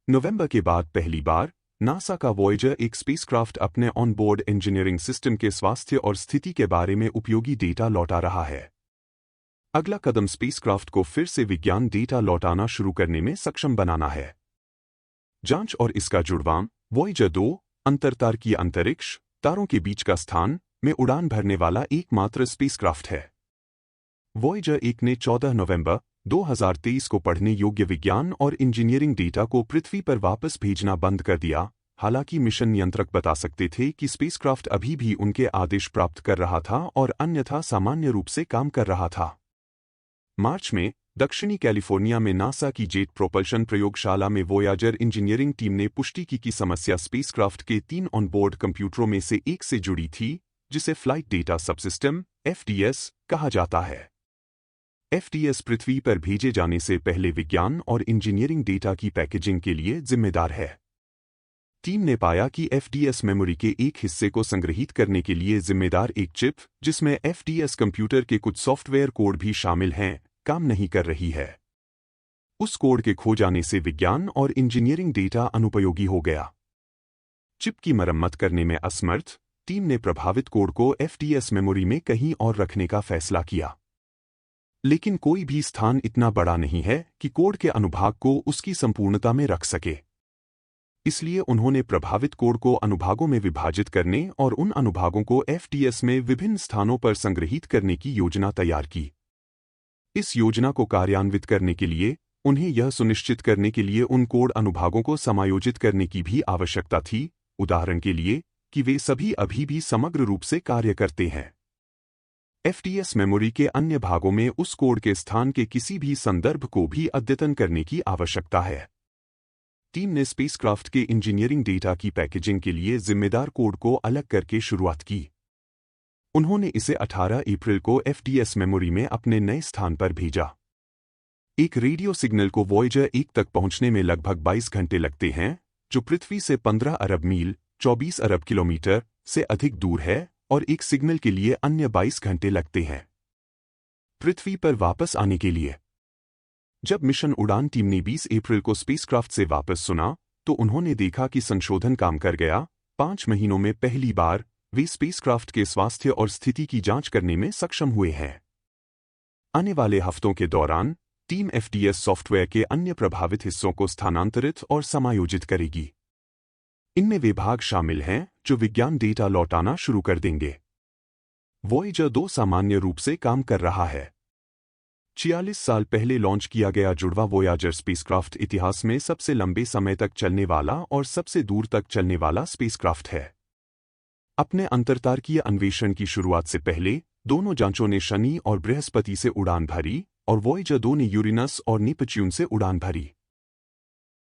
नवंबर के बाद पहली बार नासा का वॉयेजर एक स्पेसक्राफ्ट अपने ऑन बोर्ड इंजीनियरिंग सिस्टम के स्वास्थ्य और स्थिति के बारे में उपयोगी डेटा लौटा रहा है। अगला कदम स्पेसक्राफ्ट को फिर से विज्ञान डेटा लौटाना शुरू करने में सक्षम बनाना है। जांच और इसका जुड़वां। वॉयेजर 2 अंतरतारकीय अंतरिक्ष तारों के बीच का स्थान में उड़ान भरने वाला एकमात्र स्पेसक्राफ्ट है। वॉयेजर 1 ने 14 नवंबर 2023 को पढ़ने योग्य विज्ञान और इंजीनियरिंग डेटा को पृथ्वी पर वापस भेजना बंद कर दिया। हालांकि मिशन नियंत्रक बता सकते थे कि स्पेसक्राफ्ट अभी भी उनके आदेश प्राप्त कर रहा था और अन्यथा सामान्य रूप से काम कर रहा था। मार्च में दक्षिणी कैलिफोर्निया में नासा की जेट प्रोपल्शन प्रयोगशाला में वॉयेजर इंजीनियरिंग टीम ने पुष्टि की कि समस्या स्पेसक्राफ्ट के 3 ऑनबोर्ड कंप्यूटरों में से एक से जुड़ी थी, जिसे फ्लाइट डेटा सबसिस्टम (FDS) कहा जाता है। FDS पृथ्वी पर भेजे जाने से पहले विज्ञान और इंजीनियरिंग डेटा की पैकेजिंग के लिए जिम्मेदार है। टीम ने पाया कि FDS मेमोरी के एक हिस्से को संग्रहीत करने के लिए जिम्मेदार एक चिप, जिसमें FDS कंप्यूटर के कुछ सॉफ्टवेयर कोड भी शामिल हैं, काम नहीं कर रही है। उस कोड के खो जाने से विज्ञान और इंजीनियरिंग डेटा अनुपयोगी हो गया। चिप की मरम्मत करने में असमर्थ, टीम ने प्रभावित कोड को FDS मेमोरी में कहीं और रखने का फैसला किया। लेकिन कोई भी स्थान इतना बड़ा नहीं है कि कोड के अनुभाग को उसकी संपूर्णता में रख सके। इसलिए उन्होंने प्रभावित कोड को अनुभागों में विभाजित करने और उन अनुभागों को FDS में विभिन्न स्थानों पर संग्रहीत करने की योजना तैयार की। इस योजना को कार्यान्वित करने के लिए उन्हें यह सुनिश्चित करने के लिए उन कोड अनुभागों को समायोजित करने की भी आवश्यकता थी, उदाहरण के लिए कि वे सभी अभी भी समग्र रूप से कार्य करते हैं। FDS मेमोरी के अन्य भागों में उस कोड के स्थान के किसी भी संदर्भ को भी अद्यतन करने की आवश्यकता है। टीम ने स्पेसक्राफ्ट के इंजीनियरिंग डेटा की पैकेजिंग के लिए जिम्मेदार कोड को अलग करके शुरुआत की। उन्होंने इसे 18 अप्रैल को FDS मेमोरी में अपने नए स्थान पर भेजा। एक रेडियो सिग्नल को वॉयेजर 1 तक पहुंचने में लगभग 22 घंटे लगते हैं, जो पृथ्वी से 15 अरब मील 24 अरब किलोमीटर से अधिक दूर है, और एक सिग्नल के लिए अन्य 22 घंटे लगते हैं। पृथ्वी पर वापस आने के लिए जब मिशन उड़ान टीम ने 20 अप्रैल को स्पेसक्राफ्ट से वापस सुना, तो उन्होंने देखा कि संशोधन काम कर गया। 5 महीनों में पहली बार वे स्पेसक्राफ्ट के स्वास्थ्य और स्थिति की जांच करने में सक्षम हुए हैं। आने वाले हफ्तों के दौरान टीम FDS सॉफ्टवेयर के अन्य प्रभावित हिस्सों को स्थानांतरित और समायोजित करेगी। इनमें वे भाग शामिल हैं जो विज्ञान डेटा लौटाना शुरू कर देंगे। वॉयेजर 2 सामान्य रूप से काम कर रहा है। 46 साल पहले लॉन्च किया गया जुड़वा वॉयेजर स्पेसक्राफ्ट इतिहास में सबसे लंबे समय तक चलने वाला और सबसे दूर तक चलने वाला स्पेसक्राफ्ट है। अपने अंतरतारकीय अन्वेषण की शुरुआत से पहले दोनों जांचों ने शनि और बृहस्पति से उड़ान भरी, और वॉयेजर 2 ने यूरेनस और नेपच्यून से उड़ान भरी।